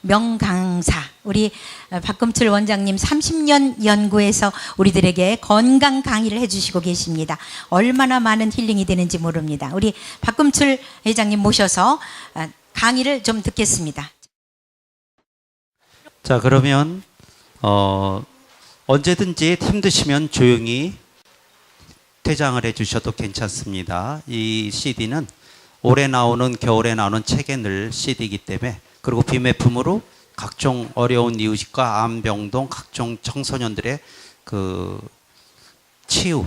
명강사 우리 박금철 원장님 30년 연구해서 우리들에게 건강 강의를 해주시고 계십니다. 얼마나 많은 힐링이 되는지 모릅니다. 우리 박금철 회장님 모셔서 강의를 좀 듣겠습니다. 자, 그러면 언제든지 힘드시면 조용히 퇴장을 해주셔도 괜찮습니다. 이 CD는 올해 나오는 겨울에 나오는 책에 늘 CD이기 때문에, 그리고 비매품으로 각종 어려운 이웃과 암병동 각종 청소년들의 그 치유,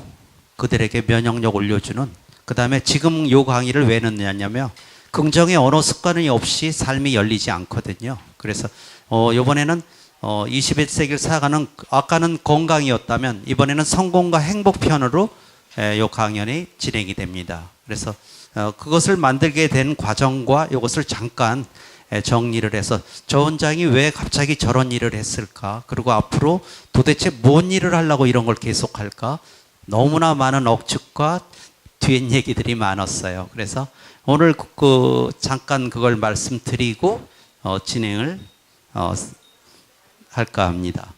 그들에게 면역력 올려주는, 그 다음에 지금 요 강의를 왜 넣냐면 긍정의 언어 습관이 없이 삶이 열리지 않거든요. 그래서 이번에는 21세기를 살아가는, 아까는 건강이었다면 이번에는 성공과 행복 편으로 요 강연이 진행이 됩니다. 그래서 그것을 만들게 된 과정과 이것을 잠깐 정리를 해서 저 원장이 왜 갑자기 저런 일을 했을까, 그리고 앞으로 도대체 뭔 일을 하려고 이런 걸 계속할까, 너무나 많은 억측과 뒤엔 얘기들이 많았어요. 그래서 오늘 잠깐 그걸 말씀드리고 진행을 할까 합니다.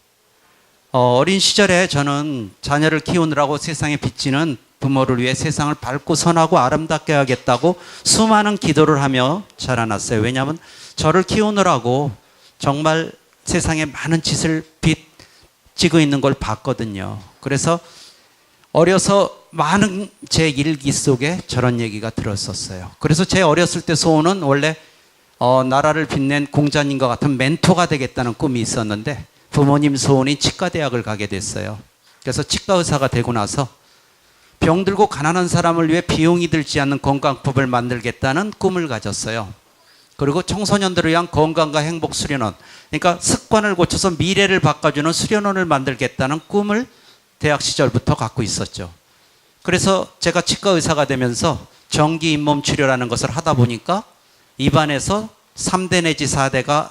어린 시절에 저는 자녀를 키우느라고 세상에 비치는 부모를 위해 세상을 밝고 선하고 아름답게 하겠다고 수많은 기도를 하며 자라났어요. 왜냐하면 저를 키우느라고 정말 세상에 많은 짓을 빚지고 있는 걸 봤거든요. 그래서 어려서 많은 제 일기 속에 저런 얘기가 들었었어요. 그래서 제 어렸을 때 소원은 원래 나라를 빛낸 공자님과 같은 멘토가 되겠다는 꿈이 있었는데, 부모님 소원이 치과대학을 가게 됐어요. 그래서 치과 의사가 되고 나서 병들고 가난한 사람을 위해 비용이 들지 않는 건강법을 만들겠다는 꿈을 가졌어요. 그리고 청소년들을 위한 건강과 행복 수련원, 그러니까 습관을 고쳐서 미래를 바꿔주는 수련원을 만들겠다는 꿈을 대학 시절부터 갖고 있었죠. 그래서 제가 치과 의사가 되면서 정기 잇몸 치료라는 것을 하다 보니까 입안에서 3대 내지 4대가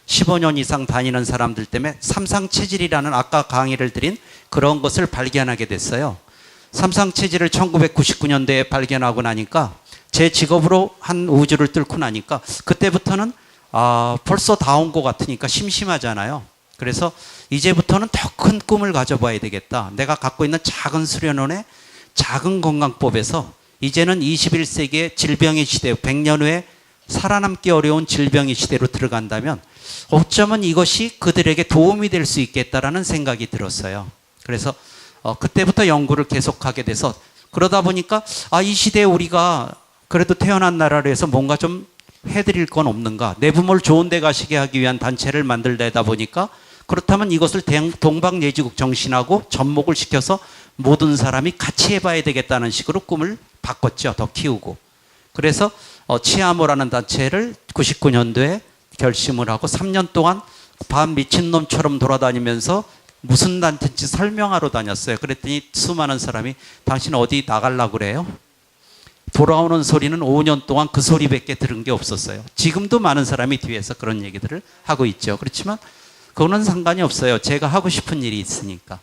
15년 이상 다니는 사람들 때문에 삼상체질이라는, 아까 강의를 드린 그런 것을 발견하게 됐어요. 삼상체질을 1999년도에 발견하고 나니까, 제 직업으로 한 우주를 뚫고 나니까 그때부터는 벌써 다 온 것 같으니까 심심하잖아요. 그래서 이제부터는 더 큰 꿈을 가져봐야 되겠다. 내가 갖고 있는 작은 수련원의 작은 건강법에서 이제는 21세기의 질병의 시대, 100년 후에 살아남기 어려운 질병의 시대로 들어간다면 어쩌면 이것이 그들에게 도움이 될 수 있겠다라는 생각이 들었어요. 그래서 그때부터 연구를 계속하게 돼서, 그러다 보니까 이 시대에 우리가 그래도 태어난 나라로 해서 뭔가 좀 해드릴 건 없는가, 내 부모를 좋은 데 가시게 하기 위한 단체를 만들다 보니까, 그렇다면 이것을 동방예지국 정신하고 접목을 시켜서 모든 사람이 같이 해봐야 되겠다는 식으로 꿈을 바꿨죠. 더 키우고. 그래서 치아모라는 단체를 99년도에 결심을 하고 3년 동안 밤 미친놈처럼 돌아다니면서 무슨 단체인지 설명하러 다녔어요. 그랬더니 수많은 사람이 당신 어디 나가려고 그래요? 돌아오는 소리는 5년 동안 그 소리밖에 들은 게 없었어요. 지금도 많은 사람이 뒤에서 그런 얘기들을 하고 있죠. 그렇지만 그거는 상관이 없어요. 제가 하고 싶은 일이 있으니까.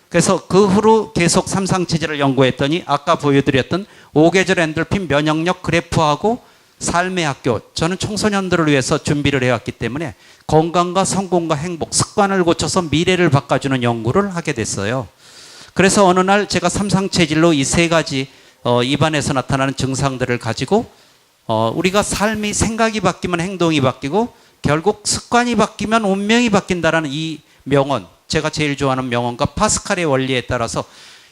그래서 그 후로 계속 삼상체질을 연구했더니 아까 보여드렸던 5계절 엔돌핀 면역력 그래프하고 삶의 학교, 저는 청소년들을 위해서 준비를 해왔기 때문에 건강과 성공과 행복, 습관을 고쳐서 미래를 바꿔주는 연구를 하게 됐어요. 그래서 어느 날 제가 삼상체질로 이 세 가지 입안에서 나타나는 증상들을 가지고 우리가 삶이, 생각이 바뀌면 행동이 바뀌고 결국 습관이 바뀌면 운명이 바뀐다라는 이 명언, 제가 제일 좋아하는 명언과 파스칼의 원리에 따라서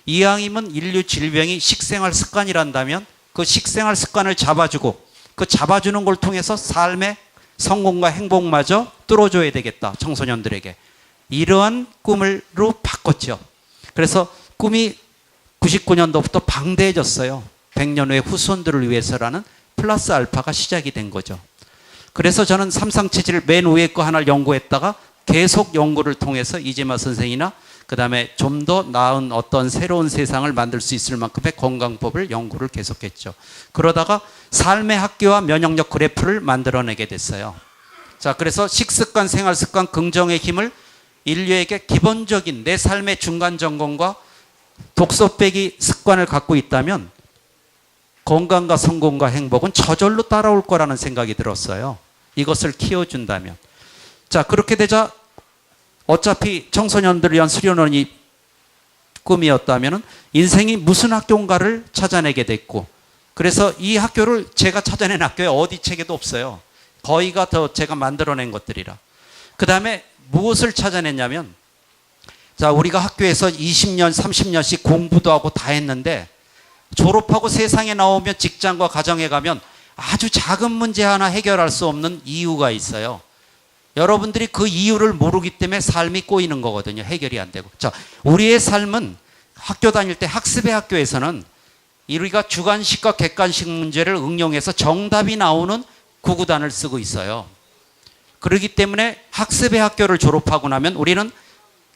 이왕이면 인류 질병이 식생활 습관이란다면 그 식생활 습관을 잡아주고 그 잡아주는 걸 통해서 삶의 성공과 행복마저 뚫어줘야 되겠다, 청소년들에게. 이러한 꿈으로 바꿨죠. 그래서 꿈이 99년도부터 방대해졌어요. 100년 후의 후손들을 위해서라는 플러스 알파가 시작이 된 거죠. 그래서 저는 삼상체질을 맨 위에 거 하나를 연구했다가 계속 연구를 통해서 이재마 선생이나 그 다음에 좀 더 나은 어떤 새로운 세상을 만들 수 있을 만큼의 건강법을 연구를 계속했죠. 그러다가 삶의 학교와 면역력 그래프를 만들어내게 됐어요. 자, 그래서 식습관, 생활습관, 긍정의 힘을 인류에게 기본적인 내 삶의 중간 점검과 독서 빼기 습관을 갖고 있다면 건강과 성공과 행복은 저절로 따라올 거라는 생각이 들었어요. 이것을 키워준다면. 자, 그렇게 되자 어차피 청소년들을 위한 수련원이 꿈이었다면 인생이 무슨 학교인가를 찾아내게 됐고, 그래서 이 학교를 제가 찾아낸 학교에 어디 책에도 없어요. 거의가 더 제가 만들어낸 것들이라. 그 다음에 무엇을 찾아냈냐면, 자, 우리가 학교에서 20년, 30년씩 공부도 하고 다 했는데 졸업하고 세상에 나오면 직장과 가정에 가면 아주 작은 문제 하나 해결할 수 없는 이유가 있어요. 여러분들이 그 이유를 모르기 때문에 삶이 꼬이는 거거든요. 해결이 안 되고. 자, 우리의 삶은 학교 다닐 때 학습의 학교에서는 우리가 주관식과 객관식 문제를 응용해서 정답이 나오는 구구단을 쓰고 있어요. 그렇기 때문에 학습의 학교를 졸업하고 나면 우리는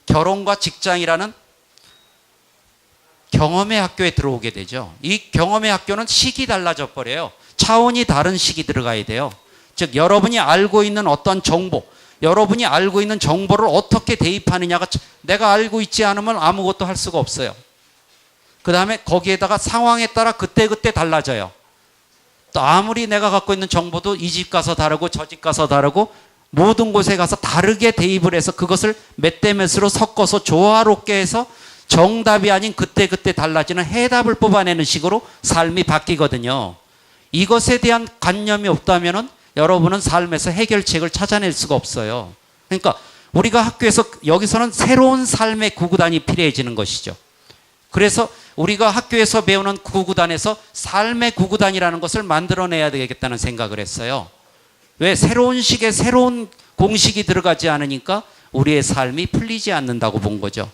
결혼과 직장이라는 경험의 학교에 들어오게 되죠. 이 경험의 학교는 식이 달라져 버려요. 차원이 다른 식이 들어가야 돼요. 즉 여러분이 알고 있는 어떤 정보, 여러분이 알고 있는 정보를 어떻게 대입하느냐가 내가 알고 있지 않으면 아무것도 할 수가 없어요. 그 다음에 거기에다가 상황에 따라 그때그때 달라져요. 또 아무리 내가 갖고 있는 정보도 이 집 가서 다르고 저 집 가서 다르고 모든 곳에 가서 다르게 대입을 해서 그것을 몇 대 몇으로 섞어서 조화롭게 해서 정답이 아닌 그때그때 달라지는 해답을 뽑아내는 식으로 삶이 바뀌거든요. 이것에 대한 관념이 없다면 여러분은 삶에서 해결책을 찾아낼 수가 없어요. 그러니까 우리가 학교에서 여기서는 새로운 삶의 구구단이 필요해지는 것이죠. 그래서 우리가 학교에서 배우는 구구단에서 삶의 구구단이라는 것을 만들어내야 되겠다는 생각을 했어요. 왜? 새로운 식의 새로운 공식이 들어가지 않으니까 우리의 삶이 풀리지 않는다고 본 거죠.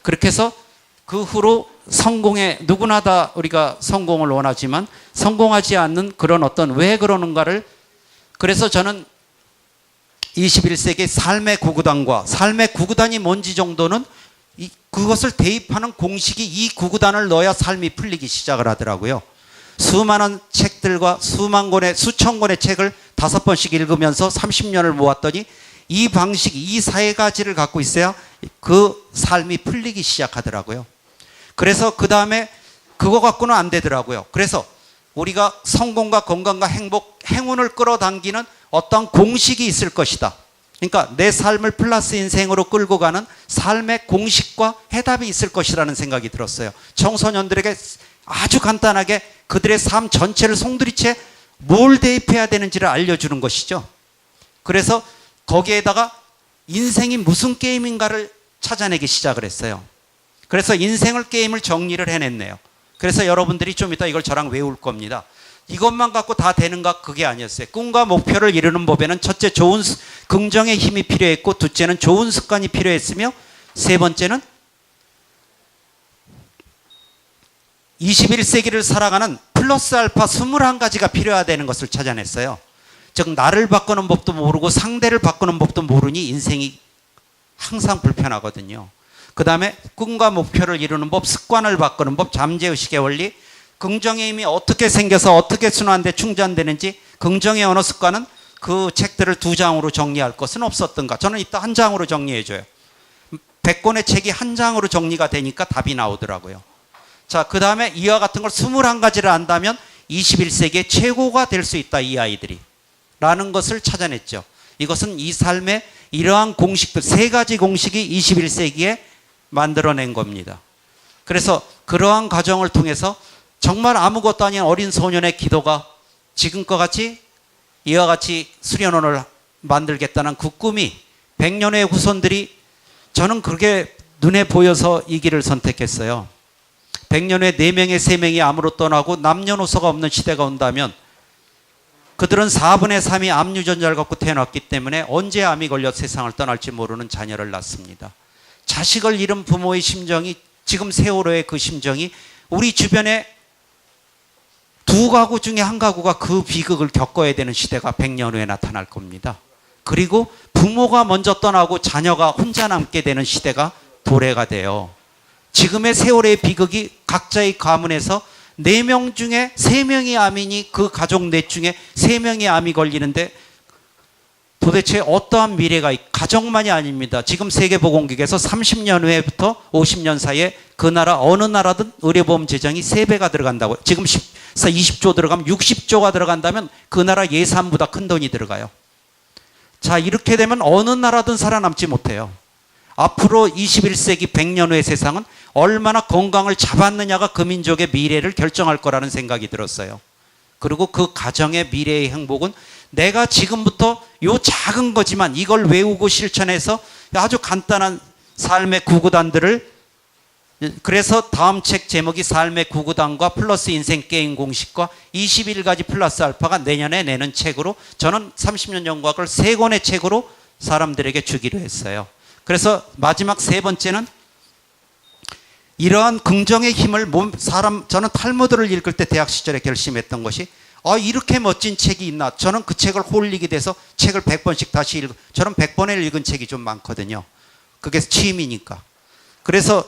그렇게 해서 그 후로 성공에 누구나 다 우리가 성공을 원하지만 성공하지 않는 그런 어떤 왜 그러는가를, 그래서 저는 21세기 삶의 구구단과 삶의 구구단이 뭔지 정도는 그것을 대입하는 공식이 이 구구단을 넣어야 삶이 풀리기 시작을 하더라고요. 수많은 책들과 수만 권의 수천 권의 책을 5번씩 읽으면서 30년을 모았더니 이 방식, 이 4가지를 갖고 있어야 그 삶이 풀리기 시작하더라고요. 그래서 그 다음에 그거 갖고는 안 되더라고요. 그래서 우리가 성공과 건강과 행복, 행운을 끌어당기는 어떤 공식이 있을 것이다. 그러니까 내 삶을 플러스 인생으로 끌고 가는 삶의 공식과 해답이 있을 것이라는 생각이 들었어요. 청소년들에게 아주 간단하게 그들의 삶 전체를 송두리째 뭘 대입해야 되는지를 알려주는 것이죠. 그래서 거기에다가 인생이 무슨 게임인가를 찾아내기 시작을 했어요. 그래서 인생을 게임을 정리를 해냈네요. 그래서 여러분들이 좀 이따 이걸 저랑 외울 겁니다. 이것만 갖고 다 되는가? 그게 아니었어요. 꿈과 목표를 이루는 법에는 첫째 좋은 긍정의 힘이 필요했고, 둘째는 좋은 습관이 필요했으며, 세 번째는 21세기를 살아가는 플러스 알파 21가지가 필요하다는 것을 찾아냈어요. 즉 나를 바꾸는 법도 모르고 상대를 바꾸는 법도 모르니 인생이 항상 불편하거든요. 그 다음에 꿈과 목표를 이루는 법, 습관을 바꾸는 법, 잠재의식의 원리, 긍정의 힘이 어떻게 생겨서 어떻게 순환돼 충전되는지, 긍정의 언어 습관은 그 책들을 2장으로 정리할 것은 없었던가. 저는 이따 1장으로 정리해줘요. 100권의 책이 1장으로 정리가 되니까 답이 나오더라고요. 자, 그 다음에 이와 같은 걸 21가지를 안다면 21세기의 최고가 될 수 있다, 이 아이들이. 라는 것을 찾아냈죠. 이것은 이 삶의 이러한 공식들, 3가지 공식이 21세기에 만들어낸 겁니다. 그래서 그러한 과정을 통해서 정말 아무것도 아닌 어린 소년의 기도가 지금과 같이 이와 같이 수련원을 만들겠다는 그 꿈이 100년의 후손들이, 저는 그게 눈에 보여서 이 길을 선택했어요. 100년 후에 4명의 3명이 암으로 떠나고 남녀노소가 없는 시대가 온다면 그들은 4분의 3이 암 유전자를 갖고 태어났기 때문에 언제 암이 걸려 세상을 떠날지 모르는 자녀를 낳습니다. 자식을 잃은 부모의 심정이, 지금 세월호의 그 심정이 우리 주변에 2가구 중에 1가구가 그 비극을 겪어야 되는 시대가 100년 후에 나타날 겁니다. 그리고 부모가 먼저 떠나고 자녀가 혼자 남게 되는 시대가 도래가 돼요. 지금의 세월의 비극이 각자의 가문에서 4명 중에 3명이 암이니 그 가족 넷 중에 3명이 암이 걸리는데 도대체 어떠한 미래가, 가정만이 아닙니다. 지금 세계보건기구에서 30년 후에부터 50년 사이에 그 나라 어느 나라든 의료보험 재정이 3배가 들어간다고. 지금 20조 들어가면 60조가 들어간다면 그 나라 예산보다 큰 돈이 들어가요. 자, 이렇게 되면 어느 나라든 살아남지 못해요. 앞으로 21세기 100년 후의 세상은 얼마나 건강을 잡았느냐가 그 민족의 미래를 결정할 거라는 생각이 들었어요. 그리고 그 가정의 미래의 행복은 내가 지금부터 요 작은 거지만 이걸 외우고 실천해서 아주 간단한 삶의 구구단들을, 그래서 다음 책 제목이 삶의 구구단과 플러스 인생 게임 공식과 21가지 플러스 알파가 내년에 내는 책으로, 저는 30년 연구학을 3권의 책으로 사람들에게 주기로 했어요. 그래서 마지막 3번째는 이러한 긍정의 힘을 저는 탈무드를 읽을 때 대학 시절에 결심했던 것이, 이렇게 멋진 책이 있나. 저는 그 책을 홀리게 돼서 책을 100번씩 다시 읽고, 저는 100번을 읽은 책이 좀 많거든요. 그게 취미니까. 그래서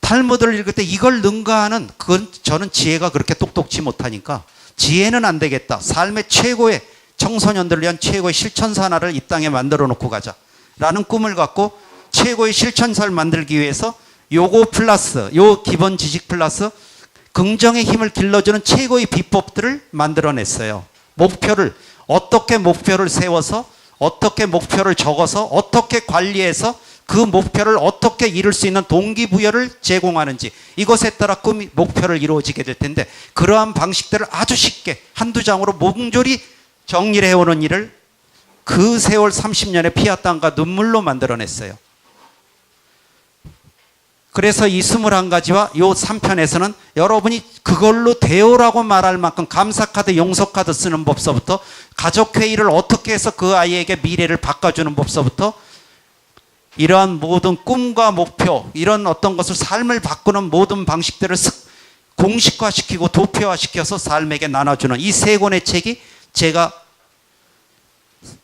탈무드를 읽을 때 이걸 능가하는, 그건 저는 지혜가 그렇게 똑똑치 못하니까 지혜는 안 되겠다. 삶의 최고의, 청소년들을 위한 최고의 실천사 하나를 이 땅에 만들어 놓고 가자 라는 꿈을 갖고, 최고의 실천사를 만들기 위해서 요거 플러스, 요 기본 지식 플러스 긍정의 힘을 길러주는 최고의 비법들을 만들어냈어요. 어떻게 목표를 세워서, 어떻게 목표를 적어서, 어떻게 관리해서 그 목표를 어떻게 이룰 수 있는 동기부여를 제공하는지, 이것에 따라 목표를 이루어지게 될 텐데, 그러한 방식들을 아주 쉽게 한두 장으로 몽졸이 정리를 해오는 일을 그 세월 30년의 피와 땀과 눈물로 만들어냈어요. 그래서 이 21가지와 요 3편에서는 여러분이 그걸로 되오라고 말할 만큼 감사카드, 용서카드 쓰는 법서부터, 가족회의를 어떻게 해서 그 아이에게 미래를 바꿔주는 법서부터, 이러한 모든 꿈과 목표, 이런 어떤 것을 삶을 바꾸는 모든 방식들을 공식화시키고 도표화시켜서 삶에게 나눠주는 이 3권의 책이 제가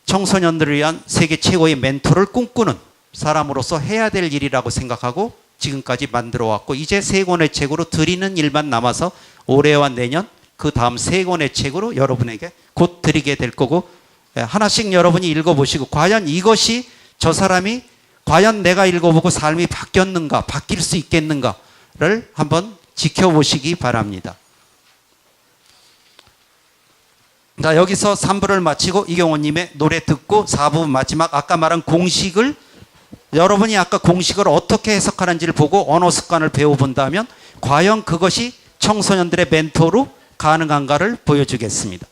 청소년들을 위한 세계 최고의 멘토를 꿈꾸는 사람으로서 해야 될 일이라고 생각하고 지금까지 만들어 왔고, 이제 3권의 책으로 드리는 일만 남아서 올해와 내년 그 다음 3권의 책으로 여러분에게 곧 드리게 될 거고, 하나씩 여러분이 읽어보시고 과연 이것이, 저 사람이 과연 내가 읽어보고 삶이 바뀌었는가, 바뀔 수 있겠는가를 한번 지켜보시기 바랍니다. 자, 여기서 3부를 마치고 이경호님의 노래 듣고 4부 마지막 아까 말한 공식을, 여러분이 아까 공식을 어떻게 해석하는지를 보고 언어 습관을 배워본다면 과연 그것이 청소년들의 멘토로 가능한가를 보여주겠습니다.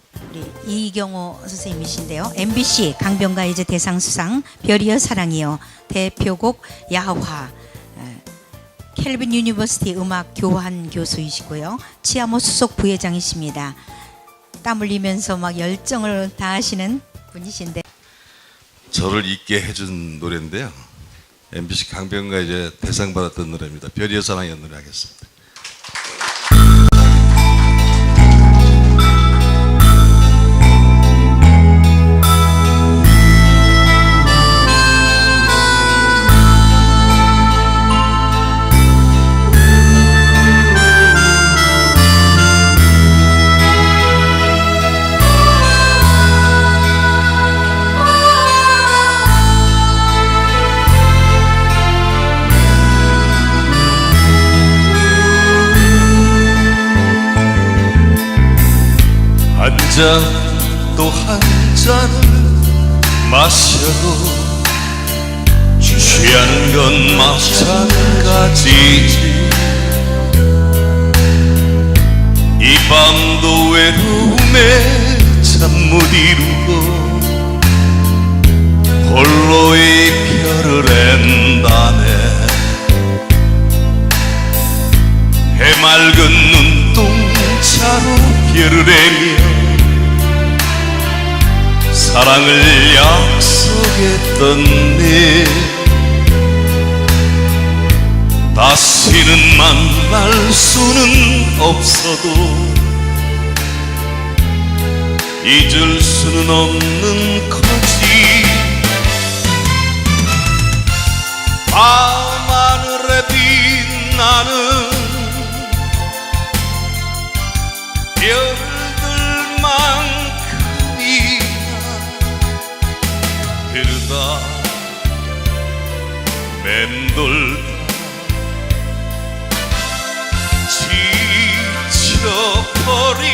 우리 이경호 선생님이신데요. MBC 강변가요제 대상수상 별이여 사랑이여 대표곡 야화, 켈빈 유니버시티 음악 교환 교수이시고요. 치아모 수석 부회장이십니다. 땀 흘리면서 막 열정을 다하시는 분이신데, 저를 잊게 해준 노래인데요. MBC 강변가요제 대상 받았던 노래입니다. 별이여 사랑이여 노래 하겠습니다. 한 잔 또 한 잔을 마셔도 취하는 건 마찬가지지. 이 밤도 외로움에 잠 못 이루고 홀로의 별을 앤다네. 해맑은 눈동자로 별을 애며 사랑을 약속했던 내, 다시는 만날 수는 없어도 잊을 수는 없는 거지. 밤하늘에 빛나는 별들만큼이나 흐르다 맴돌다 지쳐버린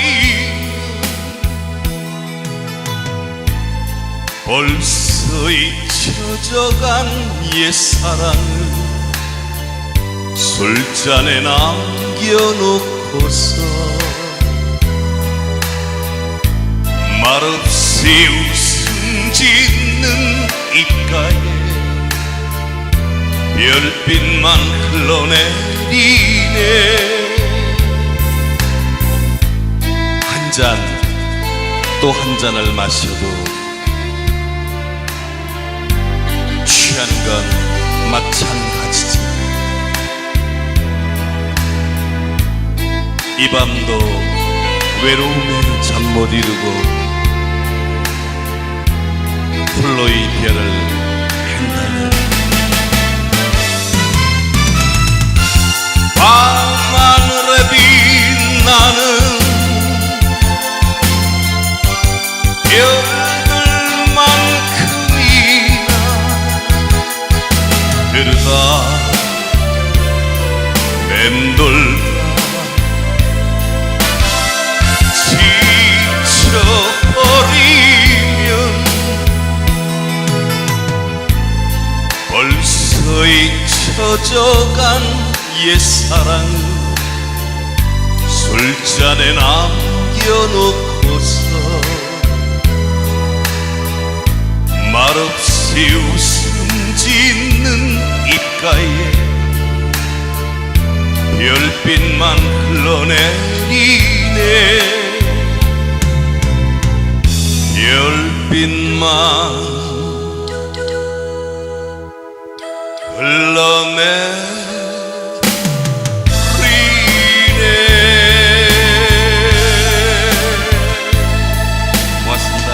벌써 잊혀져간 옛사랑을 술잔에 남겨놓고서 말없이 웃음 짓는 입가에 별빛만 흘러내리네. 한 잔 또 한 잔을 마셔도 취하는 건 마찬가지지. 이 밤도 외로움에 잠 못 이루고 홀로 이 별을 횡단해. 밤하늘에 빛나는 별들만큼이나 흐르다 맴돌다 지쳐버리면 벌써 잊혀져간 옛사랑을 술잔에 남겨놓고서 말없이 웃음 짓는 입가에 별빛만 흘러내리네. 별빛만 흘러내리네. 고맙습니다.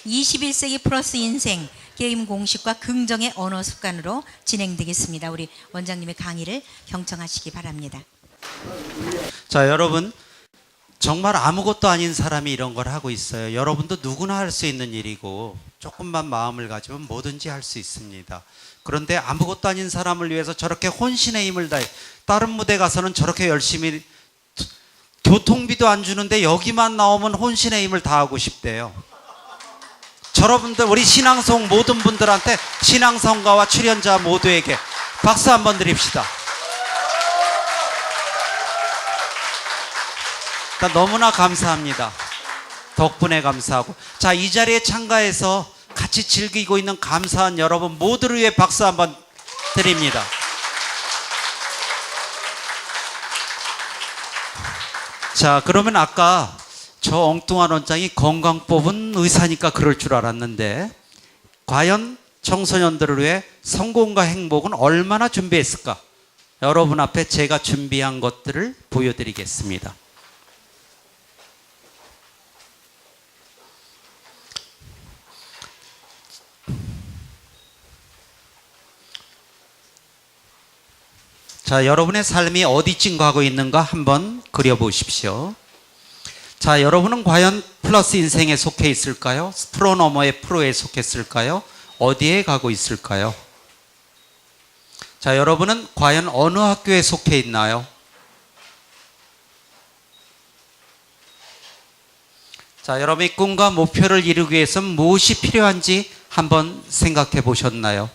21세기 플러스 인생 게임 공식과 긍정의 언어 습관으로 진행되겠습니다. 우리 원장님의 강의를 경청하시기 바랍니다. 자, 여러분, 정말 아무것도 아닌 사람이 이런 걸 하고 있어요. 여러분도 누구나 할 수 있는 일이고 조금만 마음을 가지면 뭐든지 할 수 있습니다. 그런데 아무것도 아닌 사람을 위해서 저렇게 혼신의 힘을 다해, 다른 무대 가서는 저렇게 열심히 교통비도 안 주는데 여기만 나오면 혼신의 힘을 다하고 싶대요. 여러분들, 우리 신앙송 모든 분들한테, 신앙성가와 출연자 모두에게 박수 한번 드립시다. 너무나 감사합니다. 덕분에 감사하고. 자, 이 자리에 참가해서 같이 즐기고 있는 감사한 여러분 모두를 위해 박수 한번 드립니다. 자, 그러면 아까 저 엉뚱한 원장이 건강 뽑은 의사니까 그럴 줄 알았는데, 과연 청소년들을 위해 성공과 행복은 얼마나 준비했을까? 여러분 앞에 제가 준비한 것들을 보여드리겠습니다. 자, 여러분의 삶이 어디쯤 가고 있는가 한번 그려보십시오. 자, 여러분은 과연 플러스 인생에 속해 있을까요? 프로 너머의 프로에 속했을까요? 어디에 가고 있을까요? 자, 여러분은 과연 어느 학교에 속해 있나요? 자, 여러분의 꿈과 목표를 이루기 위해서는 무엇이 필요한지 한번 생각해 보셨나요?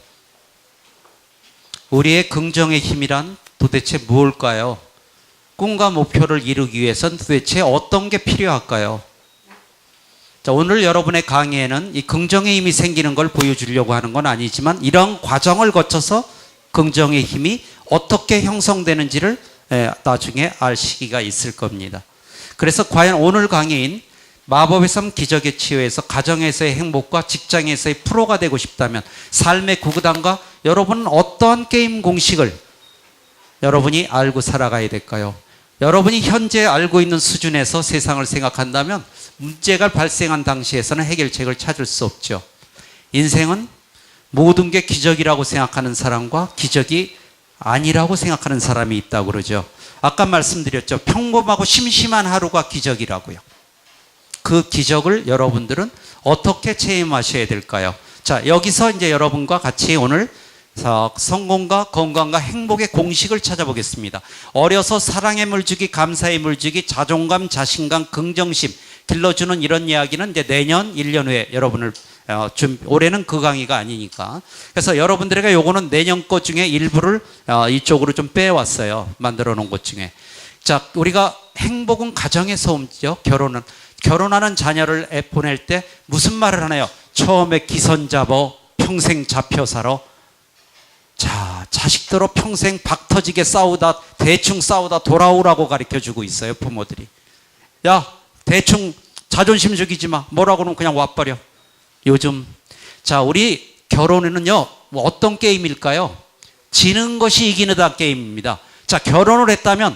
우리의 긍정의 힘이란 도대체 무엇일까요? 꿈과 목표를 이루기 위해서는 도대체 어떤 게 필요할까요? 자, 오늘 여러분의 강의에는 이 긍정의 힘이 생기는 걸 보여주려고 하는 건 아니지만, 이런 과정을 거쳐서 긍정의 힘이 어떻게 형성되는지를 나중에 알 시기가 있을 겁니다. 그래서 과연 오늘 강의인 마법의 삶 기적의 치유에서 가정에서의 행복과 직장에서의 프로가 되고 싶다면, 삶의 구구단과 여러분은 어떠한 게임 공식을 여러분이 알고 살아가야 될까요? 여러분이 현재 알고 있는 수준에서 세상을 생각한다면 문제가 발생한 당시에서는 해결책을 찾을 수 없죠. 인생은 모든 게 기적이라고 생각하는 사람과 기적이 아니라고 생각하는 사람이 있다고 그러죠. 아까 말씀드렸죠. 평범하고 심심한 하루가 기적이라고요. 그 기적을 여러분들은 어떻게 체험하셔야 될까요? 자, 여기서 이제 여러분과 같이 오늘 성공과 건강과 행복의 공식을 찾아보겠습니다. 어려서 사랑의 물주기, 감사의 물주기, 자존감, 자신감, 긍정심 길러주는 이런 이야기는 이제 내년 1년 후에 여러분을 올해는 그 강의가 아니니까. 그래서 여러분들에게 요거는 내년 것 중에 일부를 이쪽으로 좀 빼왔어요. 만들어 놓은 것 중에. 자, 우리가 행복은 가정에서 오죠. 결혼하는 자녀를 보낼 때 무슨 말을 하나요? 처음에 기선 잡어 평생 잡혀 살아. 자, 자식들로 평생 박터지게 싸우다 대충 싸우다 돌아오라고 가르쳐주고 있어요. 부모들이. 야, 대충 자존심 죽이지 마. 뭐라고 그러면 그냥 와버려. 요즘. 자, 우리 결혼에는요, 뭐 어떤 게임일까요? 지는 것이 이기는 게임입니다. 자, 결혼을 했다면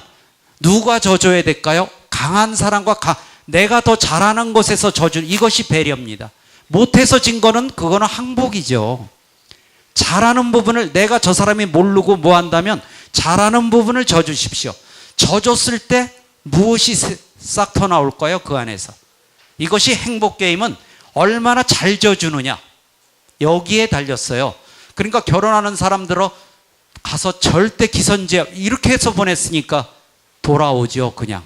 누가 져줘야 될까요? 강한 사람과 내가 더 잘하는 곳에서 져준, 이것이 배려입니다. 못해서 진 거는 그거는 항복이죠. 잘하는 부분을, 내가 저 사람이 모르고 뭐 한다면 잘하는 부분을 져주십시오. 져줬을 때 무엇이 싹 터 나올까요? 그 안에서. 이것이 행복 게임은 얼마나 잘 져주느냐, 여기에 달렸어요. 그러니까 결혼하는 사람들은 가서 절대 기선제압 이렇게 해서 보냈으니까 돌아오죠. 그냥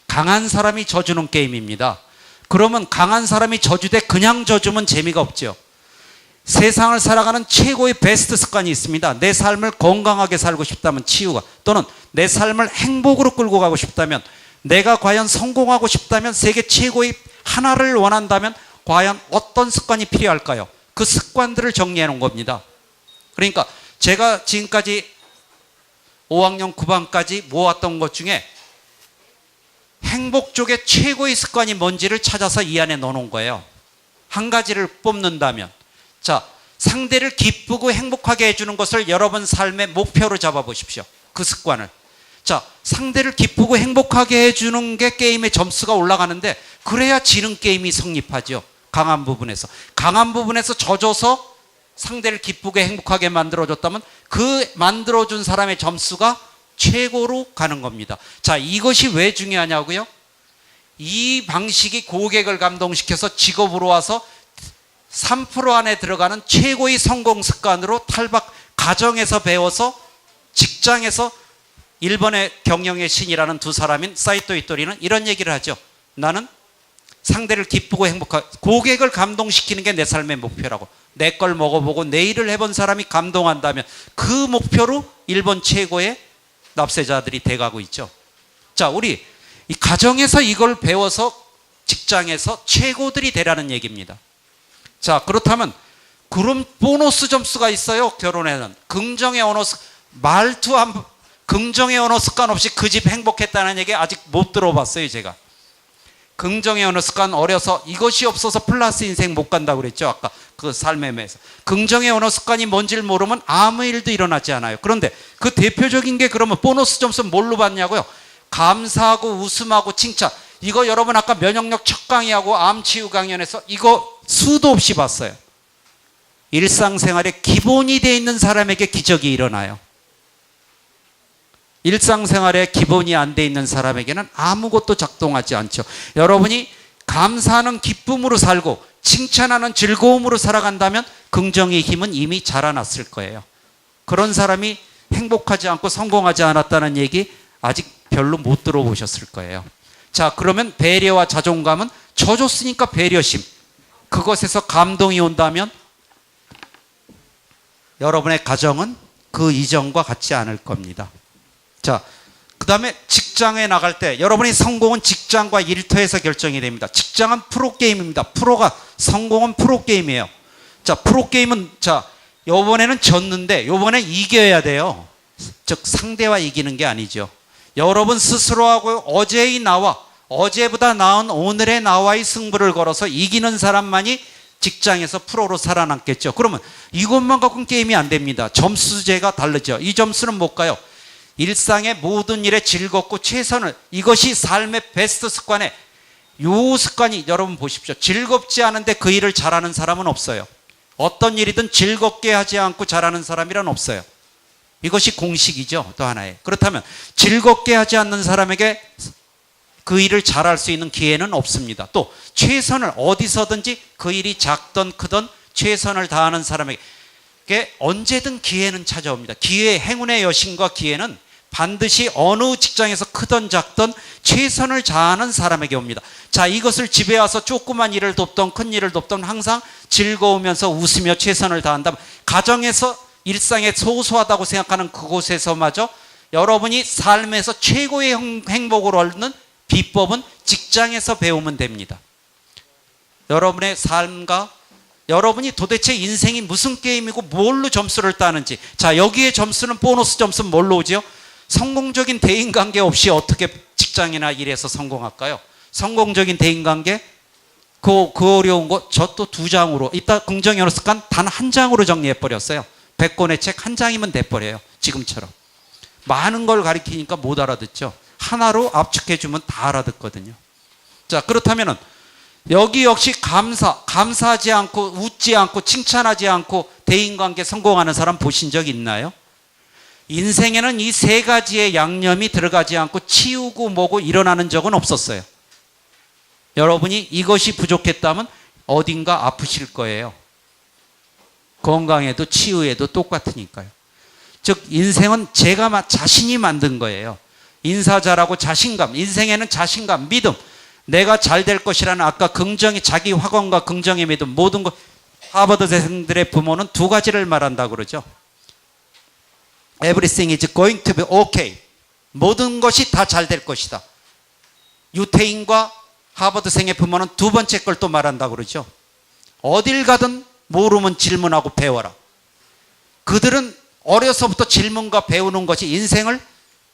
강한 사람이 져주는 게임입니다. 그러면 강한 사람이 져주되 그냥 져주면 재미가 없죠. 세상을 살아가는 최고의 베스트 습관이 있습니다. 내 삶을 건강하게 살고 싶다면 치유가, 또는 내 삶을 행복으로 끌고 가고 싶다면, 내가 과연 성공하고 싶다면, 세계 최고의 하나를 원한다면 과연 어떤 습관이 필요할까요? 그 습관들을 정리해 놓은 겁니다. 그러니까 제가 지금까지 5학년 9반까지 모았던 것 중에 행복 쪽의 최고의 습관이 뭔지를 찾아서 이 안에 넣어놓은 거예요. 한 가지를 뽑는다면, 자, 상대를 기쁘고 행복하게 해주는 것을 여러분 삶의 목표로 잡아보십시오. 그 습관을. 자, 상대를 기쁘고 행복하게 해주는 게 게임의 점수가 올라가는데, 그래야 지는 게임이 성립하죠. 강한 부분에서. 강한 부분에서 져줘서 상대를 기쁘게 행복하게 만들어줬다면 그 만들어준 사람의 점수가 최고로 가는 겁니다. 자, 이것이 왜 중요하냐고요? 이 방식이 고객을 감동시켜서 직업으로 와서 3% 안에 들어가는 최고의 성공 습관으로 탈박, 가정에서 배워서 직장에서, 일본의 경영의 신이라는 두 사람인 사이토 이토리는 이런 얘기를 하죠. 나는 상대를 기쁘고 행복하게, 고객을 감동시키는 게 내 삶의 목표라고. 내 걸 먹어보고 내 일을 해본 사람이 감동한다면 그 목표로 일본 최고의 납세자들이 돼가고 있죠. 자, 우리 이 가정에서 이걸 배워서 직장에서 최고들이 되라는 얘기입니다. 자, 그렇다면 그럼 보너스 점수가 있어요. 결혼에는 긍정의 언어, 긍정의 언어 습관 없이 그 집 행복했다는 얘기 아직 못 들어봤어요. 제가 긍정의 언어 습관, 어려서 이것이 없어서 플러스 인생 못 간다고 그랬죠. 아까 그 삶의 매에서. 긍정의 언어 습관이 뭔지를 모르면 아무 일도 일어나지 않아요. 그런데 그 대표적인 게, 그러면 보너스 점수 뭘로 받냐고요? 감사하고 웃음하고 칭찬. 이거 여러분 아까 면역력 첫 강의하고 암 치유 강연에서 이거 수도 없이 봤어요. 일상생활에 기본이 돼 있는 사람에게 기적이 일어나요. 일상생활에 기본이 안 돼 있는 사람에게는 아무것도 작동하지 않죠. 여러분이 감사하는 기쁨으로 살고 칭찬하는 즐거움으로 살아간다면 긍정의 힘은 이미 자라났을 거예요. 그런 사람이 행복하지 않고 성공하지 않았다는 얘기 아직 별로 못 들어보셨을 거예요. 자, 그러면 배려와 자존감은 져줬으니까 배려심, 그것에서 감동이 온다면 여러분의 가정은 그 이전과 같지 않을 겁니다. 자, 그 다음에 직장에 나갈 때 여러분의 성공은 직장과 일터에서 결정이 됩니다. 직장은 프로게임입니다. 성공은 프로게임이에요. 자, 프로게임은, 자, 요번에는 졌는데 요번에 이겨야 돼요. 즉 상대와 이기는 게 아니죠. 여러분 스스로하고 어제의 나와, 어제보다 나은 오늘의 나와의 승부를 걸어서 이기는 사람만이 직장에서 프로로 살아남겠죠. 그러면 이것만 갖고는 게임이 안 됩니다. 점수제가 다르죠. 이 점수는 뭘까요? 일상의 모든 일에 즐겁고 최선을, 이것이 삶의 베스트 습관에, 요 습관이, 여러분 보십시오. 즐겁지 않은데 그 일을 잘하는 사람은 없어요. 어떤 일이든 즐겁게 하지 않고 잘하는 사람이란 없어요. 이것이 공식이죠. 또 하나의. 그렇다면 즐겁게 하지 않는 사람에게 그 일을 잘할 수 있는 기회는 없습니다. 또 최선을, 어디서든지 그 일이 작든 크든 최선을 다하는 사람에게, 언제든 기회는 찾아옵니다. 기회, 행운의 여신과 기회는 반드시 어느 직장에서 크든 작든 최선을 다하는 사람에게 옵니다. 자, 이것을 집에 와서 조그만 일을 돕던 큰 일을 돕던 항상 즐거우면서 웃으며 최선을 다한다면, 가정에서 일상에 소소하다고 생각하는 그곳에서마저 여러분이 삶에서 최고의 행복을 얻는 비법은 직장에서 배우면 됩니다. 여러분의 삶과 여러분이 도대체 인생이 무슨 게임이고 뭘로 점수를 따는지. 자, 여기에 점수는, 보너스 점수는 뭘로 오죠? 성공적인 대인관계 없이 어떻게 직장이나 일에서 성공할까요? 성공적인 대인관계, 그 어려운 거 저 또 2장으로, 이따 긍정연어 습관 단 1장으로 정리해버렸어요. 100권의 책 1장이면 돼버려요. 지금처럼 많은 걸 가리키니까 못 알아듣죠. 하나로 압축해주면 다 알아듣거든요. 자, 그렇다면은 여기 역시 감사하지 않고 웃지 않고 칭찬하지 않고 대인관계 성공하는 사람 보신 적 있나요? 인생에는 이 3가지의 양념이 들어가지 않고 치우고 뭐고 일어나는 적은 없었어요. 여러분이 이것이 부족했다면 어딘가 아프실 거예요. 건강에도 치유에도 똑같으니까요. 즉 인생은 제가 자신이 만든 거예요. 인사 잘하고 자신감, 인생에는 자신감, 믿음, 내가 잘 될 것이라는, 아까 긍정의 자기 확언과 긍정의 믿음, 모든 것. 하버드생들의 부모는 2가지를 말한다고 그러죠. Everything is going to be okay. 모든 것이 다 잘 될 것이다. 유태인과 하버드생의 부모는 2번째 걸 또 말한다고 그러죠. 어딜 가든 모르면 질문하고 배워라. 그들은 어려서부터 질문과 배우는 것이, 인생을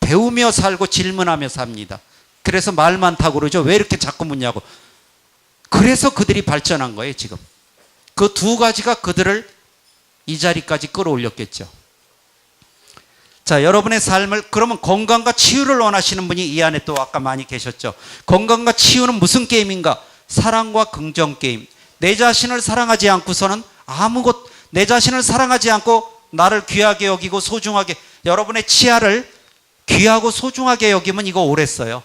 배우며 살고 질문하며 삽니다. 그래서 말 많다고 그러죠. 왜 이렇게 자꾸 묻냐고. 그래서 그들이 발전한 거예요. 지금 그 2가지가 그들을 이 자리까지 끌어올렸겠죠. 자, 여러분의 삶을, 그러면 건강과 치유를 원하시는 분이 이 안에 또 아까 많이 계셨죠. 건강과 치유는 무슨 게임인가? 사랑과 긍정 게임. 내 자신을 사랑하지 않고서는 내 자신을 사랑하지 않고 나를 귀하게 여기고 소중하게, 여러분의 치아를 귀하고 소중하게 여기면 이거 오래 써요.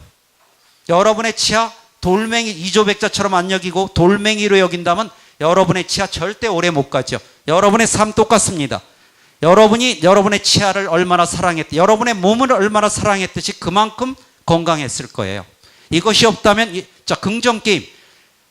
여러분의 치아 돌멩이, 이조백자처럼 안 여기고 돌멩이로 여긴다면 여러분의 치아 절대 오래 못 가죠. 여러분의 삶 똑같습니다. 여러분이 여러분의 치아를 얼마나 여러분의 몸을 얼마나 사랑했듯이 그만큼 건강했을 거예요. 이것이 없다면, 자, 긍정 게임.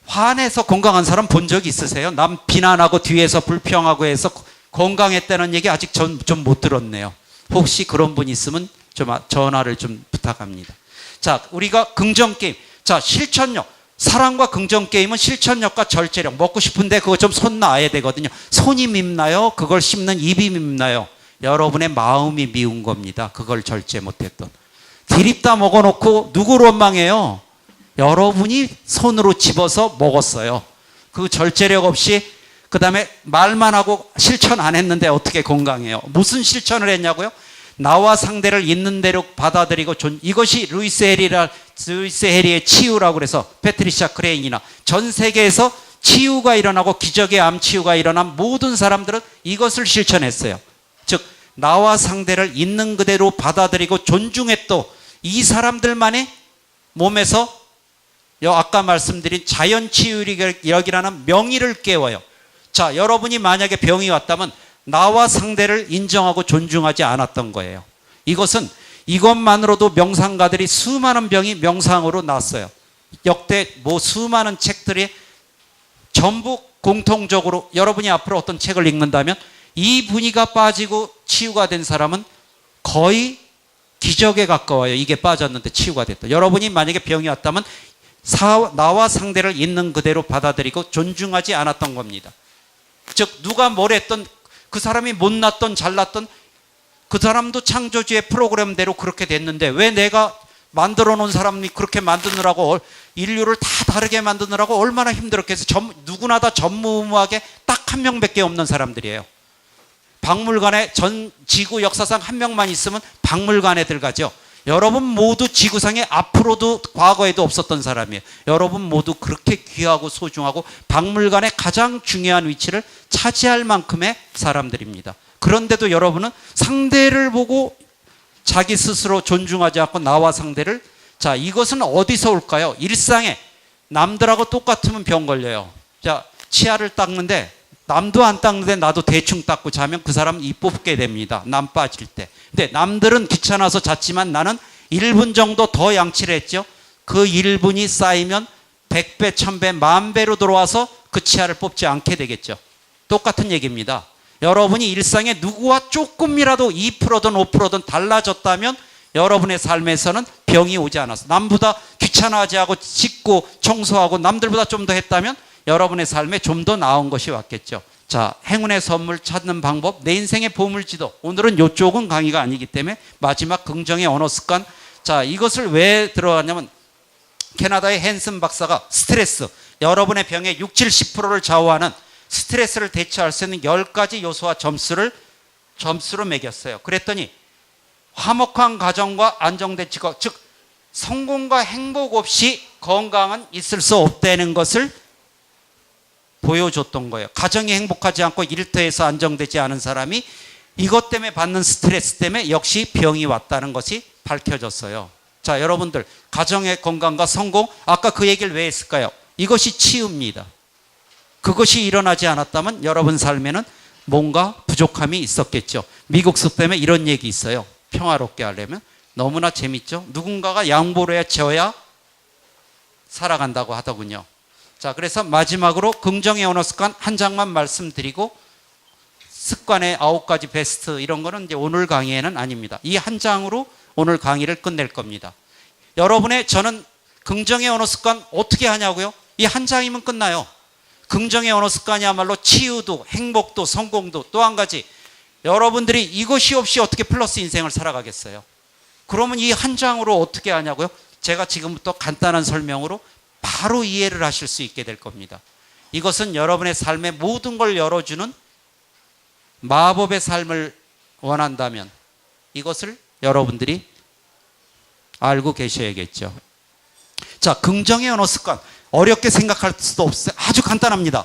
화내서 건강한 사람 본 적 있으세요? 남 비난하고 뒤에서 불평하고 해서 건강했다는 얘기 아직 좀 못 들었네요. 혹시 그런 분 있으면 좀 전화를 좀 부탁합니다. 자, 우리가 긍정 게임. 자, 실천력. 사랑과 긍정 게임은 실천력과 절제력. 먹고 싶은데 그거 좀 손 놔야 되거든요. 손이 밉나요? 그걸 씹는 입이 밉나요? 여러분의 마음이 미운 겁니다. 그걸 절제 못했던. 디립다 먹어놓고 누구를 원망해요? 여러분이 손으로 집어서 먹었어요. 그 절제력 없이, 그 다음에 말만 하고 실천 안 했는데 어떻게 건강해요? 무슨 실천을 했냐고요? 나와 상대를 있는 대로 받아들이고 이것이 루이스 해리의 치유라고 그래서, 패트리샤 크레인이나 전 세계에서 치유가 일어나고 기적의 암 치유가 일어난 모든 사람들은 이것을 실천했어요. 즉 나와 상대를 있는 그대로 받아들이고 존중했던 이 사람들만의 몸에서 아까 말씀드린 자연 치유력이라는 명의를 깨워요. 자, 여러분이 만약에 병이 왔다면 나와 상대를 인정하고 존중하지 않았던 거예요. 이것만으로도 명상가들이 수많은 병이 명상으로 났어요. 역대 수많은 책들이 전부 공통적으로, 여러분이 앞으로 어떤 책을 읽는다면 이 분위기가 빠지고 치유가 된 사람은 거의 기적에 가까워요. 이게 빠졌는데 치유가 됐다. 여러분이 만약에 병이 왔다면 나와 상대를 있는 그대로 받아들이고 존중하지 않았던 겁니다. 즉 누가 뭘 했던, 그 사람이 못났던 잘났던 그 사람도 창조주의 프로그램대로 그렇게 됐는데 왜 내가 만들어 놓은 사람이 그렇게 만드느라고, 인류를 다 다르게 만드느라고 얼마나 힘들었겠어요. 누구나 다 전무후무하게 딱 한 명밖에 없는 사람들이에요. 박물관에 전 지구 역사상 한 명만 있으면 박물관에 들어가죠. 여러분 모두 지구상에 앞으로도 과거에도 없었던 사람이에요. 여러분 모두 그렇게 귀하고 소중하고 박물관의 가장 중요한 위치를 차지할 만큼의 사람들입니다. 그런데도 여러분은 상대를 보고 자기 스스로 존중하지 않고 나와 상대를, 자, 이것은 어디서 올까요? 일상에 남들하고 똑같으면 병 걸려요. 자, 치아를 닦는데 남도 안 닦는데 나도 대충 닦고 자면 그 사람 이 뽑게 됩니다. 남 빠질 때. 근데 남들은 귀찮아서 잤지만 나는 1분 정도 더 양치를 했죠. 그 1분이 쌓이면 100배, 1000배, 10,000배로 들어와서 그 치아를 뽑지 않게 되겠죠. 똑같은 얘기입니다. 여러분이 일상에 누구와 조금이라도 2%든 5%든 달라졌다면 여러분의 삶에서는 병이 오지 않았어. 남보다 귀찮아하지 않고 씻고 청소하고 남들보다 좀 더 했다면 여러분의 삶에 좀 더 나은 것이 왔겠죠. 자, 행운의 선물 찾는 방법, 내 인생의 보물지도. 오늘은 이쪽은 강의가 아니기 때문에 마지막 긍정의 언어 습관. 자, 이것을 왜 들어가냐면 캐나다의 헨슨 박사가 스트레스, 여러분의 병의 60, 70%를 좌우하는 스트레스를 대처할 수 있는 10가지 요소와 점수로 매겼어요. 그랬더니 화목한 가정과 안정된 직업, 즉 성공과 행복 없이 건강은 있을 수 없다는 것을 보여줬던 거예요. 가정이 행복하지 않고 일터에서 안정되지 않은 사람이 이것 때문에 받는 스트레스 때문에 역시 병이 왔다는 것이 밝혀졌어요. 자, 여러분들 가정의 건강과 성공, 아까 그 얘기를 왜 했을까요? 이것이 치유입니다. 그것이 일어나지 않았다면 여러분 삶에는 뭔가 부족함이 있었겠죠. 미국식 때문에 이런 얘기 있어요. 평화롭게 하려면 너무나 재밌죠. 누군가가 양보를 해야 져야 살아간다고 하더군요. 자, 그래서 마지막으로 긍정의 언어 습관 한 장만 말씀드리고 습관의 9가지 베스트 이런 거는 이제 오늘 강의에는 아닙니다. 이 한 장으로 오늘 강의를 끝낼 겁니다. 여러분의 저는 긍정의 언어 습관 어떻게 하냐고요? 이 한 장이면 끝나요. 긍정의 언어 습관이야말로 치유도 행복도 성공도 또 한 가지 여러분들이 이것이 없이 어떻게 플러스 인생을 살아가겠어요? 그러면 이 한 장으로 어떻게 하냐고요? 제가 지금부터 간단한 설명으로 바로 이해를 하실 수 있게 될 겁니다. 이것은 여러분의 삶의 모든 걸 열어주는 마법의 삶을 원한다면 이것을 여러분들이 알고 계셔야겠죠. 자, 긍정의 언어 습관 어렵게 생각할 수도 없어요. 아주 간단합니다.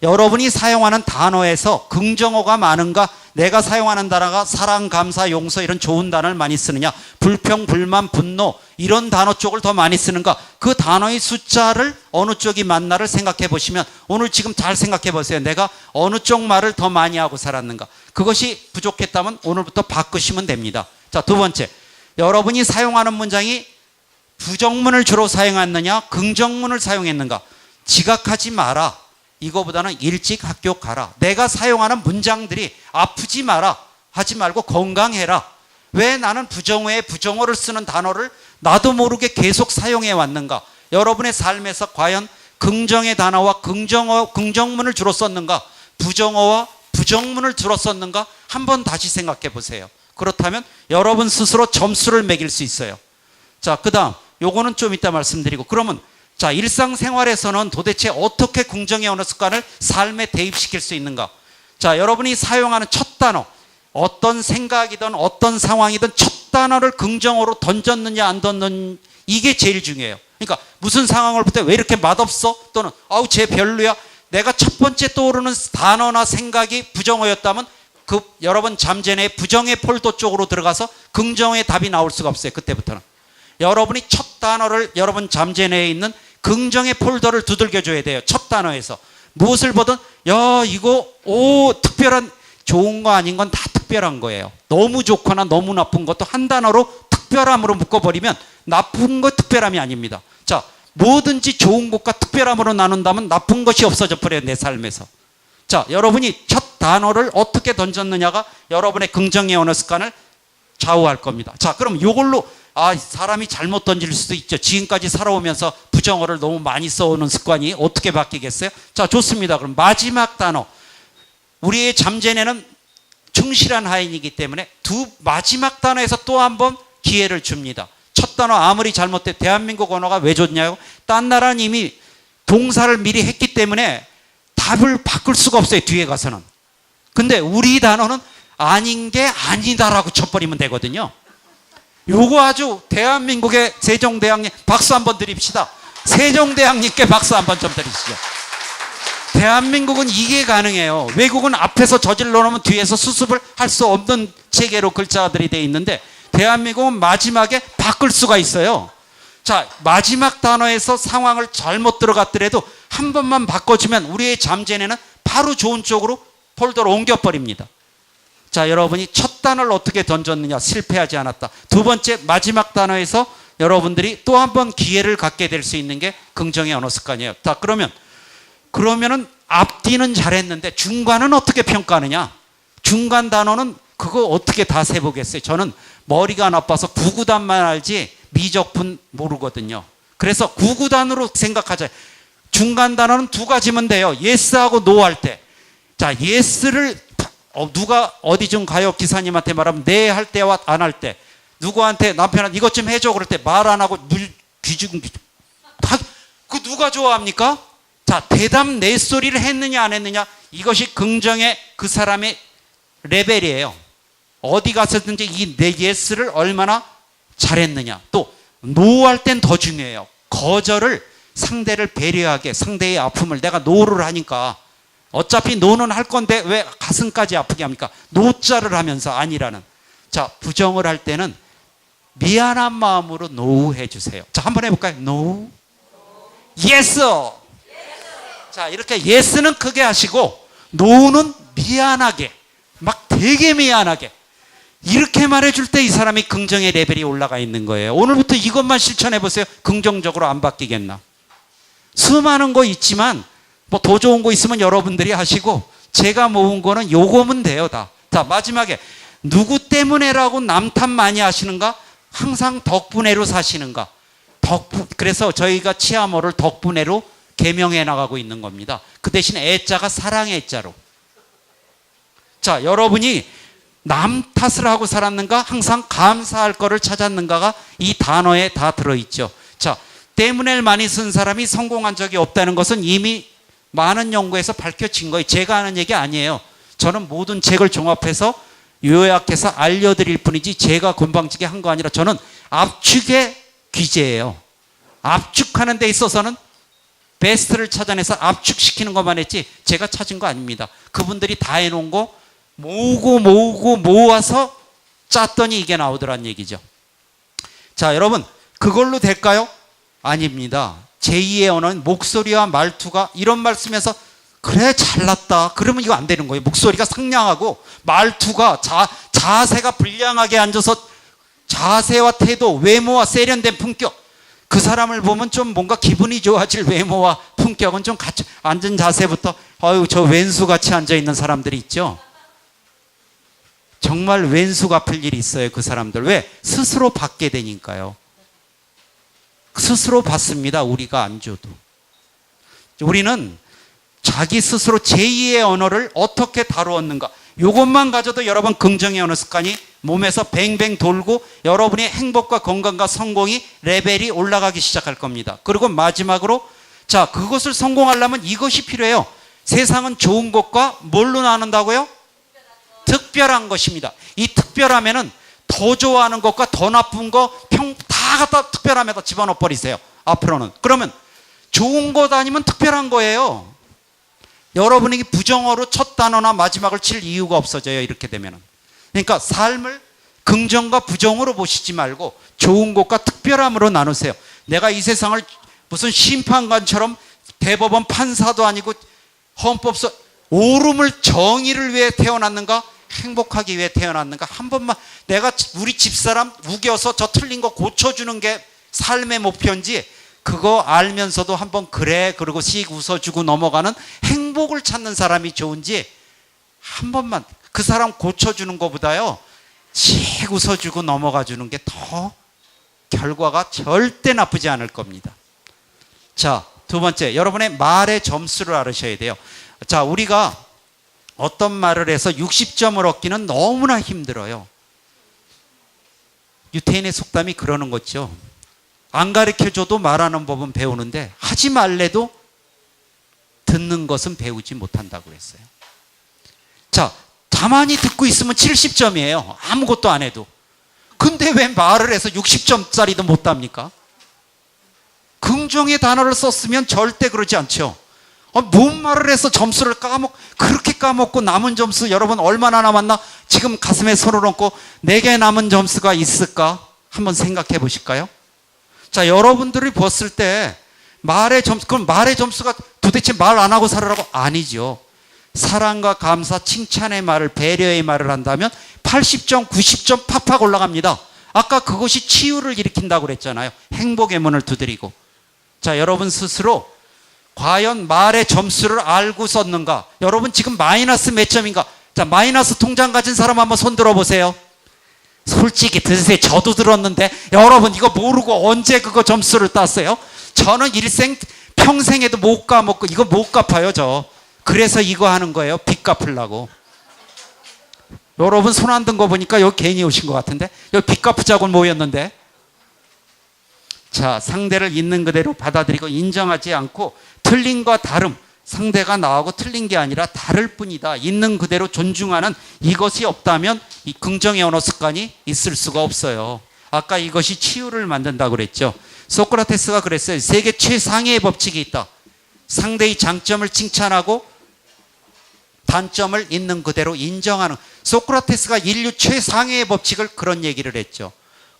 여러분이 사용하는 단어에서 긍정어가 많은가? 내가 사용하는 단어가 사랑, 감사, 용서 이런 좋은 단어를 많이 쓰느냐? 불평, 불만, 분노 이런 단어 쪽을 더 많이 쓰는가? 그 단어의 숫자를 어느 쪽이 맞나를 생각해 보시면 오늘 지금 잘 생각해 보세요. 내가 어느 쪽 말을 더 많이 하고 살았는가? 그것이 부족했다면 오늘부터 바꾸시면 됩니다. 자, 두 번째. 여러분이 사용하는 문장이 부정문을 주로 사용했느냐? 긍정문을 사용했는가? 지각하지 마라. 이거보다는 일찍 학교 가라. 내가 사용하는 문장들이 아프지 마라 하지 말고 건강해라. 왜 나는 부정어에 부정어를 쓰는 단어를 나도 모르게 계속 사용해 왔는가? 여러분의 삶에서 과연 긍정의 단어와 긍정문을 주로 썼는가? 부정어와 부정문을 주로 썼는가? 한번 다시 생각해 보세요. 그렇다면 여러분 스스로 점수를 매길 수 있어요. 자, 그 다음 요거는 좀 이따 말씀드리고 그러면 자, 일상생활에서는 도대체 어떻게 긍정의 언어 습관을 삶에 대입시킬 수 있는가? 자, 여러분이 사용하는 첫 단어, 어떤 생각이든 어떤 상황이든 첫 단어를 긍정어로 던졌느냐 안 던졌느냐 이게 제일 중요해요. 그러니까 무슨 상황을 볼 때 왜 이렇게 맛없어? 또는 아우 쟤 별로야. 내가 첫 번째 떠오르는 단어나 생각이 부정어였다면 그 여러분 잠재내 부정의 폴더 쪽으로 들어가서 긍정의 답이 나올 수가 없어요. 그때부터는. 여러분이 첫 단어를 여러분 잠재내에 있는 긍정의 폴더를 두들겨줘야 돼요. 첫 단어에서. 무엇을 보든 야 이거 특별한 좋은 거 아닌 건 다 특별한 거예요. 너무 좋거나 너무 나쁜 것도 한 단어로 특별함으로 묶어버리면 나쁜 거 특별함이 아닙니다. 자, 뭐든지 좋은 것과 특별함으로 나눈다면 나쁜 것이 없어져 버려요. 내 삶에서. 자, 여러분이 첫 단어를 어떻게 던졌느냐가 여러분의 긍정의 언어 습관을 좌우할 겁니다. 자, 그럼 이걸로 사람이 잘못 던질 수도 있죠. 지금까지 살아오면서 부정어를 너무 많이 써오는 습관이 어떻게 바뀌겠어요? 자, 좋습니다. 그럼 마지막 단어. 우리의 잠재내는 충실한 하인이기 때문에 마지막 단어에서 또 한 번 기회를 줍니다. 첫 단어 아무리 잘못돼 대한민국 언어가 왜 좋냐고? 딴 나라는 이미 동사를 미리 했기 때문에 답을 바꿀 수가 없어요. 뒤에 가서는. 근데 우리 단어는 아닌 게 아니다라고 쳐버리면 되거든요. 요거 아주 대한민국의 세종대왕님 박수 한번 드립시다. 세종대왕님께 박수 한번 좀 드리시죠. 대한민국은 이게 가능해요. 외국은 앞에서 저질러 놓으면 뒤에서 수습을 할 수 없는 체계로 글자들이 되어 있는데 대한민국은 마지막에 바꿀 수가 있어요. 자, 마지막 단어에서 상황을 잘못 들어갔더라도 한 번만 바꿔주면 우리의 잠재내는 바로 좋은 쪽으로 폴더로 옮겨버립니다. 자, 여러분이 첫 단어를 어떻게 던졌느냐, 실패하지 않았다. 두 번째, 마지막 단어에서 여러분들이 또 한 번 기회를 갖게 될 수 있는 게 긍정의 언어 습관이에요. 자, 그러면은 앞뒤는 잘했는데 중간은 어떻게 평가하느냐? 중간 단어는 그거 어떻게 다 세보겠어요? 저는 머리가 나빠서 구구단만 알지 미적분 모르거든요. 그래서 구구단으로 생각하자. 중간 단어는 두 가지면 돼요. 예스하고 노 할 때. 자, 예스를 누가 어디 좀 가요 기사님한테 말하면 네 할 때와 안 할 때. 누구한테 남편한테 이것 좀 해줘 그럴 때 말 안 하고 귀죽은 다 그 누가 좋아합니까? 자, 대답 네 소리를 했느냐 안 했느냐, 이것이 긍정의 그 사람의 레벨이에요. 어디 가서든지 이 내 예스를 얼마나 잘했느냐. 또 노 할 땐 더 중요해요. 거절을, 상대를 배려하게, 상대의 아픔을 내가 노를 하니까 어차피 노는 할 건데 왜 가슴까지 아프게 합니까? 노자를 하면서 아니라는. 자, 부정을 할 때는 미안한 마음으로 노 해주세요. 자, 한번 해볼까요? 노, 예스. 자, 이렇게 예스는 크게 하시고 노는 미안하게, 막 되게 미안하게 이렇게 말해줄 때 이 사람이 긍정의 레벨이 올라가 있는 거예요. 오늘부터 이것만 실천해 보세요. 긍정적으로 안 바뀌겠나? 수많은 거 있지만 뭐 더 좋은 거 있으면 여러분들이 하시고 제가 모은 거는 요거면 돼요 다. 자, 마지막에 누구 때문에라고 남탓 많이 하시는가? 항상 덕분에로 사시는가? 그래서 저희가 치아모를 덕분에로 개명해 나가고 있는 겁니다. 그 대신 애자가 사랑의 애자로. 자, 여러분이 남 탓을 하고 살았는가? 항상 감사할 거를 찾았는가가 이 단어에 다 들어있죠. 자, 때문에 많이 쓴 사람이 성공한 적이 없다는 것은 이미 많은 연구에서 밝혀진 거예요. 제가 하는 얘기 아니에요. 저는 모든 책을 종합해서 요약해서 알려드릴 뿐이지 제가 건방지게 한 거 아니라 저는 압축의 귀재예요. 압축하는 데 있어서는 베스트를 찾아내서 압축시키는 것만 했지 제가 찾은 거 아닙니다. 그분들이 다 해놓은 거 모으고 모아서 짰더니 이게 나오더란 얘기죠. 자, 여러분 그걸로 될까요? 아닙니다. 제2의 언어는 목소리와 말투가 이런 말 쓰면서 그래 잘났다 그러면 이거 안 되는 거예요. 목소리가 상냥하고 말투가 자세가 불량하게 앉아서 자세와 태도, 외모와 세련된 품격, 그 사람을 보면 좀 뭔가 기분이 좋아질 외모와 품격은 좀 같이 앉은 자세부터 아유 저 왼수같이 앉아있는 사람들이 있죠. 정말 왼수 갚을 일이 있어요. 그 사람들. 왜? 스스로 받게 되니까요. 스스로 받습니다. 우리가 안 줘도. 우리는 자기 스스로 제2의 언어를 어떻게 다루었는가, 이것만 가져도 여러분 긍정의 언어 습관이 몸에서 뱅뱅 돌고 여러분의 행복과 건강과 성공이 레벨이 올라가기 시작할 겁니다. 그리고 마지막으로 자, 그것을 성공하려면 이것이 필요해요. 세상은 좋은 것과 뭘로 나눈다고요? 특별한 것입니다. 이 특별하면은 더 좋아하는 것과 더 나쁜 거 다 갖다 특별함에다 집어넣어 버리세요. 앞으로는. 그러면 좋은 것 아니면 특별한 거예요. 여러분에게 부정어로 첫 단어나 마지막을 칠 이유가 없어져요. 이렇게 되면은. 그러니까 삶을 긍정과 부정으로 보시지 말고 좋은 것과 특별함으로 나누세요. 내가 이 세상을 무슨 심판관처럼 대법원 판사도 아니고 헌법서 옳음을 정의를 위해 태어났는가? 행복하기 위해 태어났는가? 한 번만 내가 우리 집사람 우겨서 저 틀린 거 고쳐주는 게 삶의 목표인지 그거 알면서도 한번 그래 그러고 씩 웃어주고 넘어가는 행복을 찾는 사람이 좋은지 한 번만 그 사람 고쳐주는 것보다요 씩 웃어주고 넘어가 주는 게 더 결과가 절대 나쁘지 않을 겁니다. 자, 두 번째, 여러분의 말의 점수를 알으셔야 돼요. 자, 우리가 어떤 말을 해서 60점을 얻기는 너무나 힘들어요. 유태인의 속담이 그러는 거죠. 안 가르쳐줘도 말하는 법은 배우는데 하지 말래도 듣는 것은 배우지 못한다고 했어요. 자, 가만히 듣고 있으면 70점이에요. 아무것도 안 해도. 근데 왜 말을 해서 60점짜리도 못 답니까? 긍정의 단어를 썼으면 절대 그러지 않죠. 뭔 말을 해서 점수를 그렇게 까먹고 남은 점수 여러분 얼마나 남았나? 지금 가슴에 손을 얹고 내게 남은 점수가 있을까? 한번 생각해 보실까요? 자, 여러분들이 봤을 때 말의 점수, 그럼 말의 점수가 도대체 말 안 하고 살으라고? 아니죠. 사랑과 감사, 칭찬의 말을, 배려의 말을 한다면 80점, 90점 팍팍 올라갑니다. 아까 그것이 치유를 일으킨다고 그랬잖아요. 행복의 문을 두드리고. 자, 여러분 스스로 과연 말의 점수를 알고 썼는가? 여러분 지금 마이너스 몇 점인가? 자, 마이너스 통장 가진 사람 한번 손 들어보세요. 솔직히 드세요. 저도 들었는데 여러분 이거 모르고 언제 그거 점수를 땄어요? 저는 평생에도 못 까먹고 이거 못 갚아요 저. 그래서 이거 하는 거예요. 빚 갚으려고. 여러분 손 안 든 거 보니까 여기 괜히 오신 것 같은데 여기 빚 갚으자고 모였는데. 자, 상대를 있는 그대로 받아들이고 인정하지 않고 틀림과 다름, 상대가 나하고 틀린 게 아니라 다를 뿐이다. 있는 그대로 존중하는 이것이 없다면 이 긍정의 언어 습관이 있을 수가 없어요. 아까 이것이 치유를 만든다고 그랬죠. 소크라테스가 그랬어요. 세계 최상위의 법칙이 있다. 상대의 장점을 칭찬하고 단점을 있는 그대로 인정하는. 소크라테스가 인류 최상위의 법칙을 그런 얘기를 했죠.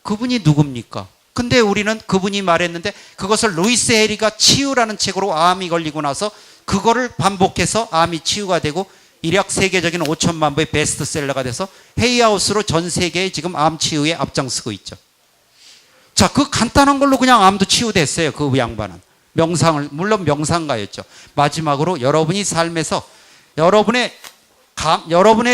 그분이 누굽니까? 근데 우리는 그분이 말했는데 그것을 루이스 해리가 치유라는 책으로 암이 걸리고 나서 그거를 반복해서 암이 치유가 되고 이력 세계적인 5천만 부의 베스트셀러가 돼서 헤이하우스로 전 세계에 지금 암 치유에 앞장서고 있죠. 자, 그 간단한 걸로 그냥 암도 치유됐어요. 그 양반은. 명상을, 물론 명상가였죠. 마지막으로 여러분이 삶에서 여러분의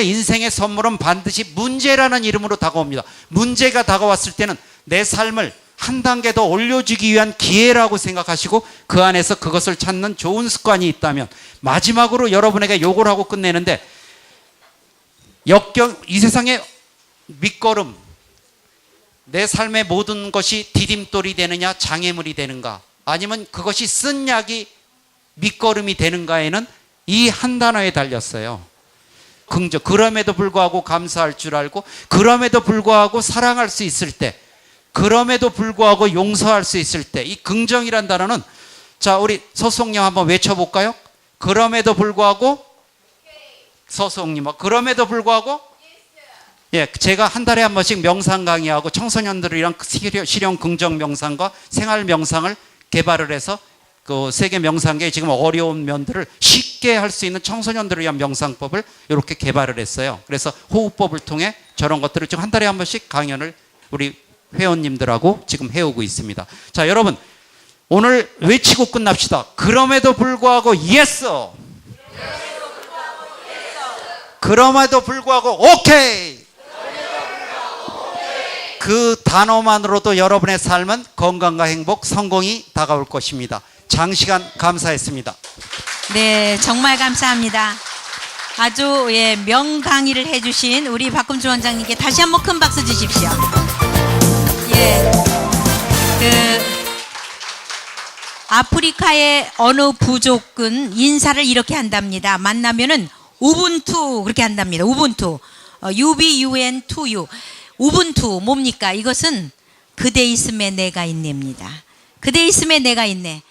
인생의 선물은 반드시 문제라는 이름으로 다가옵니다. 문제가 다가왔을 때는 내 삶을 한 단계 더 올려주기 위한 기회라고 생각하시고 그 안에서 그것을 찾는 좋은 습관이 있다면 마지막으로 여러분에게 요걸 하고 끝내는데 이 세상의 밑거름, 내 삶의 모든 것이 디딤돌이 되느냐 장애물이 되는가 아니면 그것이 쓴 약이 밑거름이 되는가에는 이 한 단어에 달렸어요. 긍정. 그럼에도 불구하고 감사할 줄 알고 그럼에도 불구하고 사랑할 수 있을 때 그럼에도 불구하고 용서할 수 있을 때 이 긍정이란 단어는 자 우리 서송님 한번 외쳐볼까요? 그럼에도 불구하고 서송님 그럼에도 불구하고 예, 제가 한 달에 한 번씩 명상 강의하고 청소년들이랑 실용 긍정 명상과 생활 명상을 개발을 해서 그 세계 명상계에 지금 어려운 면들을 쉽게 할 수 있는 청소년들을 위한 명상법을 이렇게 개발을 했어요. 그래서 호흡법을 통해 저런 것들을 지금 한 달에 한 번씩 강연을 우리 회원님들하고 지금 해오고 있습니다. 자, 여러분 오늘 외치고 끝납시다. 그럼에도 불구하고 예스. 그럼에도 불구하고 오케이. 그 단어만으로도 여러분의 삶은 건강과 행복, 성공이 다가올 것입니다. 장시간 감사했습니다. 네, 정말 감사합니다. 아주 명강의를 해주신 우리 박금주 원장님께 다시 한번 큰 박수 주십시오. 예, 아프리카의 어느 부족은 인사를 이렇게 한답니다. 만나면은 우분투 그렇게 한답니다. 우분투, UBUN to you. 우분투 뭡니까? 이것은 그대 있음에 내가 있네입니다. 그대 있음에 내가 있네.